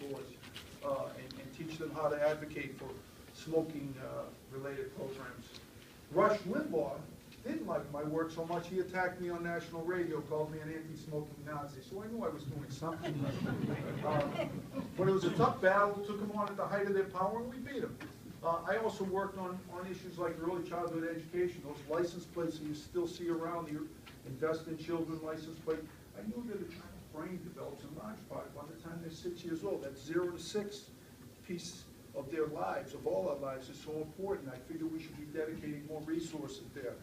stores and teach them how to advocate for smoking-related programs. Rush Limbaugh didn't like my work so much, he attacked me on national radio, called me an anti-smoking Nazi, so I knew I was doing something. But it was a tough battle, took them on at the height of their power, and we beat them. I also worked on issues like early childhood education, those license plates that you still see around, the Invest in Children license plate. I knew that a child's brain develops in large part by the time they're 6 years old. That 0 to 6 piece of their lives, of all our lives, is so important. I figured we should be dedicating more resources there.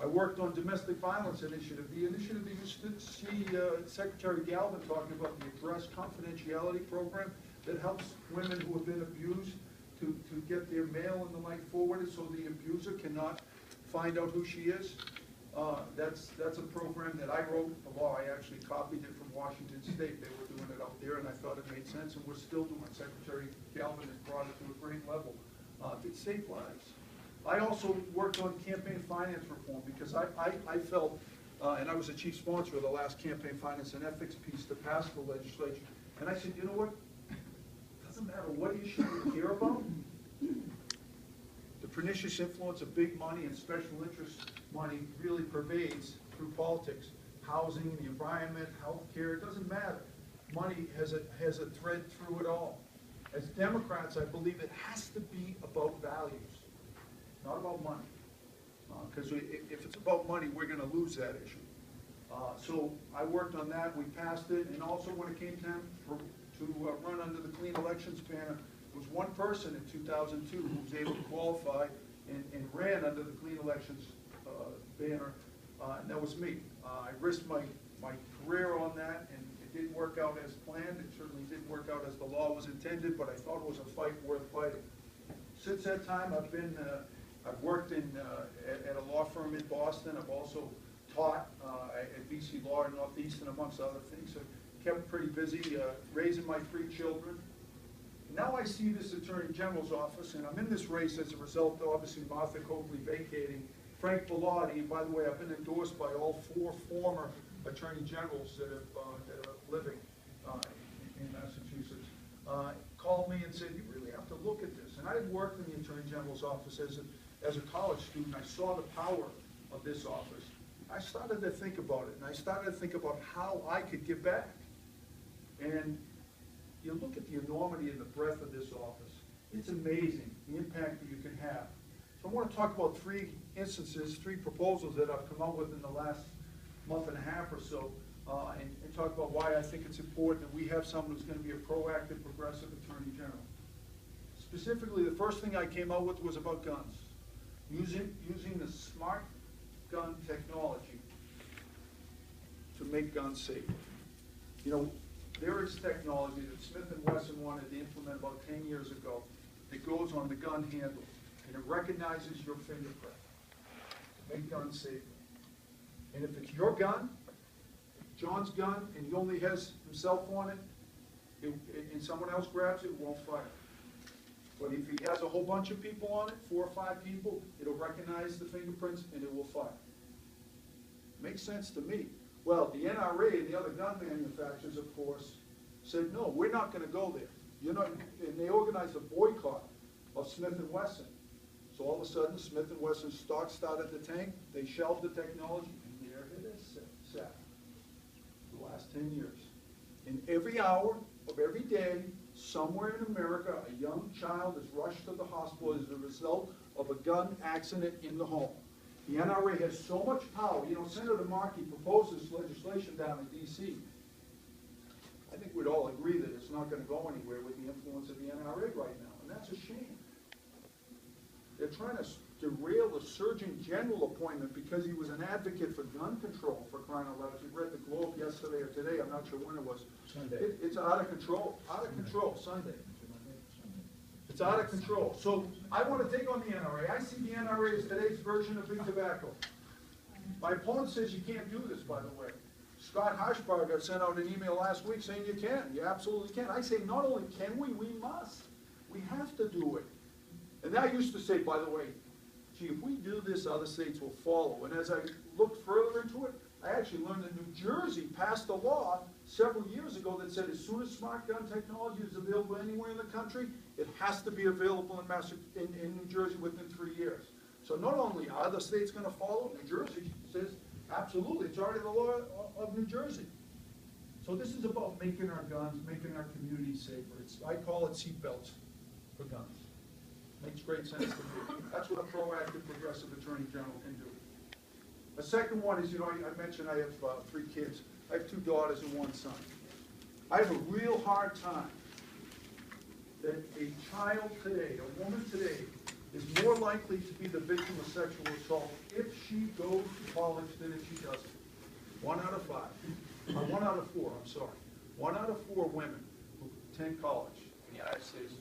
I worked on domestic violence initiative. The initiative that you used to see Secretary Galvin talking about, the address confidentiality program that helps women who have been abused to get their mail and the like forwarded so the abuser cannot find out who she is. That's a program that I wrote the law. I actually copied it from Washington State. They were doing it out there, and I thought it made sense, and we're still doing it. Secretary Galvin has brought it to a great level. It saved lives. I also worked on campaign finance reform because I felt, and I was the chief sponsor of the last campaign finance and ethics piece to pass the legislation, and I said, you know what? It doesn't matter what issue you care about. The pernicious influence of big money and special interest money really pervades through politics. Housing, the environment, healthcare, it doesn't matter. Money has a thread through it all. As Democrats, I believe it has to be about values, not about money. Because if it's about money, we're going to lose that issue. So I worked on that, we passed it, and also when it came time to run under the Clean Elections banner, there was one person in 2002 who was able to qualify and ran under the Clean Elections banner, and that was me. I risked my career on that, and it didn't work out as planned. It certainly didn't work out as the law was intended, but I thought it was a fight worth fighting. Since that time, I've worked at a law firm in Boston. I've also taught at BC Law in Northeastern, amongst other things. So kept pretty busy raising my 3 children. Now I see this Attorney General's office, and I'm in this race as a result of, obviously, Martha Coakley vacating. Frank Bellotti, and by the way, I've been endorsed by all 4 former Attorney Generals that are living in Massachusetts, called me and said, you really have to look at this. And I had worked in the Attorney General's office as a college student. I saw the power of this office. I started to think about it, and I started to think about how I could give back. And you look at the enormity and the breadth of this office. It's amazing the impact that you can have. So I want to talk about 3 instances, 3 proposals that I've come up with in the last month and a half or so, and talk about why I think it's important that we have someone who's going to be a proactive, progressive Attorney General. Specifically, the first thing I came out with was about guns. Using the smart gun technology to make guns safer. You know, there is technology that Smith and Wesson wanted to implement about 10 years ago that goes on the gun handle, and it recognizes your fingerprint to make guns safer. And if it's your gun, John's gun, and he only has himself on it, and someone else grabs it, it won't fire. But if he has a whole bunch of people on it, 4 or 5 people, it'll recognize the fingerprints and it will fire. Makes sense to me. Well, the NRA and the other gun manufacturers, of course, said, no, we're not going to go there. You're not, and they organized a boycott of Smith and Wesson. So all of a sudden, Smith and Wesson's stock started to tank. They shelved the technology, and there it is sat for the last 10 years. In every hour of every day, somewhere in America, a young child is rushed to the hospital as a result of a gun accident in the home. The NRA has so much power. You know, Senator Markey proposed this legislation down in D.C. I think we'd all agree that it's not going to go anywhere with the influence of the NRA right now, and that's a shame. They're trying to derail the Surgeon General appointment because he was an advocate for gun control, for crying out loud. If you read the Globe yesterday or today, I'm not sure when it was. Sunday. It's out of control. Out of control. Sunday. It's out of control. So I want to take on the NRA. I see the NRA as today's version of big tobacco. My opponent says you can't do this, by the way. Scott Harshbarger sent out an email last week saying you can. You absolutely can. I say not only can we must. We have to do it. And I used to say, by the way, gee, if we do this, other states will follow. And as I looked further into it, I actually learned that New Jersey passed a law several years ago that said as soon as smart gun technology is available anywhere in the country, it has to be available in New Jersey within 3 years. So not only are the states going to follow, New Jersey says absolutely, it's already the law of New Jersey. So this is about making our guns, making our communities safer. I call it seatbelts for guns. Makes great sense to me. That's what a proactive, progressive attorney general can do. The second one is, I mentioned I have 3 kids. I have 2 daughters and 1 son. I have a real hard time that a child today, a woman today, is more likely to be the victim of sexual assault if she goes to college than if she doesn't. 1 out of 5. 1 out of 4, I'm sorry. 1 out of 4 women who attend college in the United States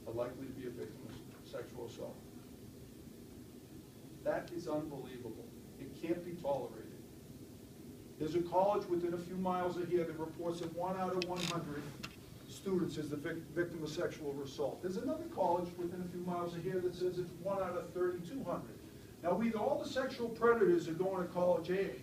are likely to be a victim of sexual assault. That is unbelievable. It can't be tolerated. There's a college within a few miles of here that reports that 1 out of 100 students is the victim of sexual assault. There's another college within a few miles of here that says it's 1 out of 3,200. Now either all the sexual predators are going to college A,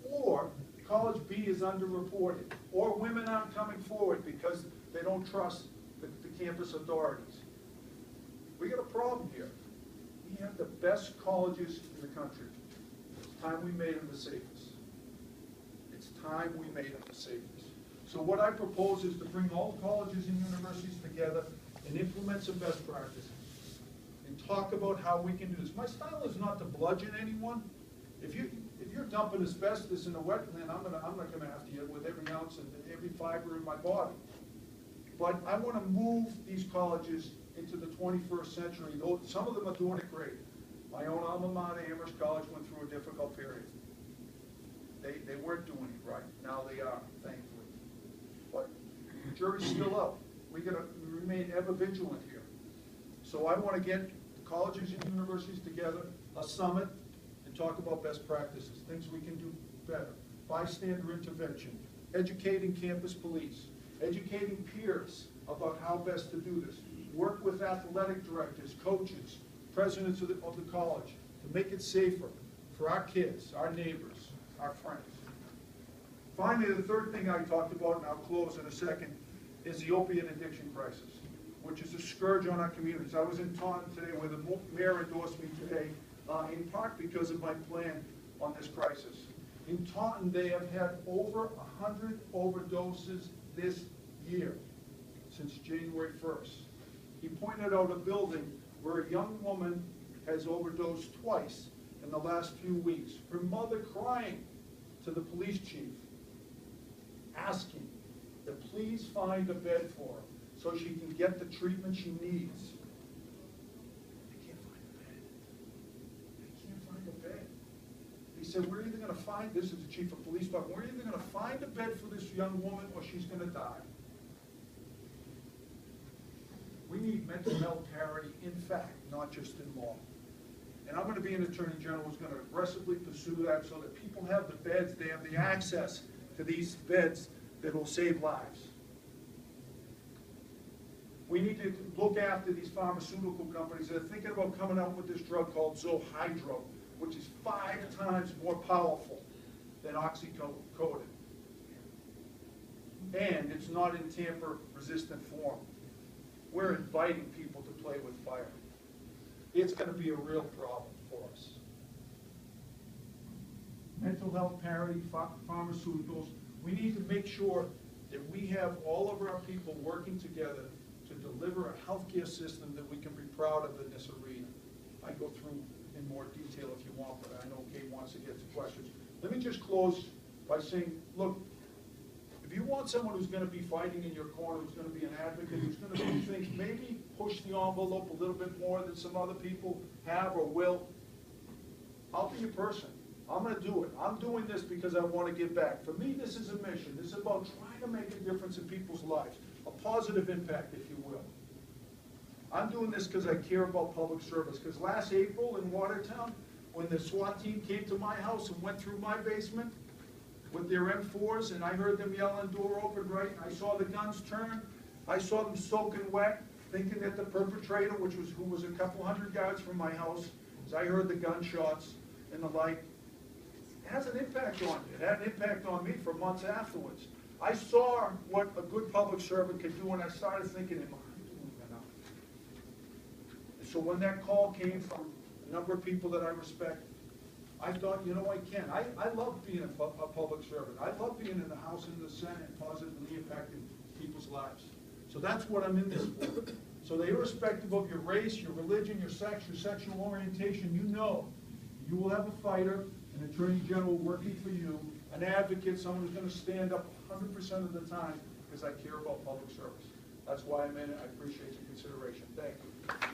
or college B is underreported, or women aren't coming forward because they don't trust the campus authorities. We got a problem here. We have the best colleges in the country. It's time we made them the safest. It's time we made them the safest. So what I propose is to bring all colleges and universities together and implement some best practices and talk about how we can do this. My style is not to bludgeon anyone. If you're dumping asbestos in a wetland, I'm not going to after you with every ounce and every fiber in my body. But I want to move these colleges into the 21st century. Some of them are doing it great. My own alma mater, Amherst College, went through a difficult period. They weren't doing it right. Now they are, thankfully. But the jury's still out. We got to remain ever vigilant here. So I want to get the colleges and universities together, a summit, and talk about best practices, things we can do better. Bystander intervention, educating campus police, educating peers about how best to do this. Work with athletic directors, coaches, presidents of the college to make it safer for our kids, our neighbors, our friends. Finally, the third thing I talked about, and I'll close in a second, is the opiate addiction crisis, which is a scourge on our communities. I was in Taunton today where the mayor endorsed me today, in part because of my plan on this crisis. In Taunton, they have had over 100 overdoses this year, since January 1st. He pointed out a building where a young woman has overdosed twice in the last few weeks. Her mother crying to the police chief, asking to please find a bed for her so she can get the treatment she needs. They can't find a bed. They can't find a bed. He said, we're either going to find, this is the chief of police talking, we're either going to find a bed for this young woman or she's going to die. We need mental health parity in fact, not just in law. And I'm going to be an attorney general who's going to aggressively pursue that so that people have the beds, they have the access to these beds that will save lives. We need to look after these pharmaceutical companies that are thinking about coming out with this drug called Zohydro, which is 5 times more powerful than oxycodone. And it's not in tamper-resistant form. We're inviting people to play with fire. It's going to be a real problem for us. Mental health parity, pharmaceuticals. We need to make sure that we have all of our people working together to deliver a healthcare system that we can be proud of in this arena. I go through in more detail if you want, but I know Kate wants to get to questions. Let me just close by saying, look, if you want someone who's going to be fighting in your corner, who's going to be an advocate, who's going to do things, maybe push the envelope a little bit more than some other people have or will, I'll be your person. I'm going to do it. I'm doing this because I want to give back. For me, this is a mission. This is about trying to make a difference in people's lives, a positive impact, if you will. I'm doing this because I care about public service. Because last April in Watertown, when the SWAT team came to my house and went through my basement with their M4s, and I heard them yelling, door open, right? I saw the guns turn. I saw them soaking wet, thinking that the perpetrator, who was a couple hundred yards from my house, as I heard the gunshots and the like. It has an impact on you. It had an impact on me for months afterwards. I saw what a good public servant could do, and I started thinking, am I doing enough? And so when that call came from a number of people that I respect, I thought, you know, I can. I love being a public servant. I love being in the House and the Senate, positively impacting people's lives. So that's what I'm in this for. So that irrespective of your race, your religion, your sex, your sexual orientation, you know you will have a fighter, an attorney general working for you, an advocate, someone who's going to stand up 100% of the time because I care about public service. That's why I'm in it. I appreciate your consideration. Thank you.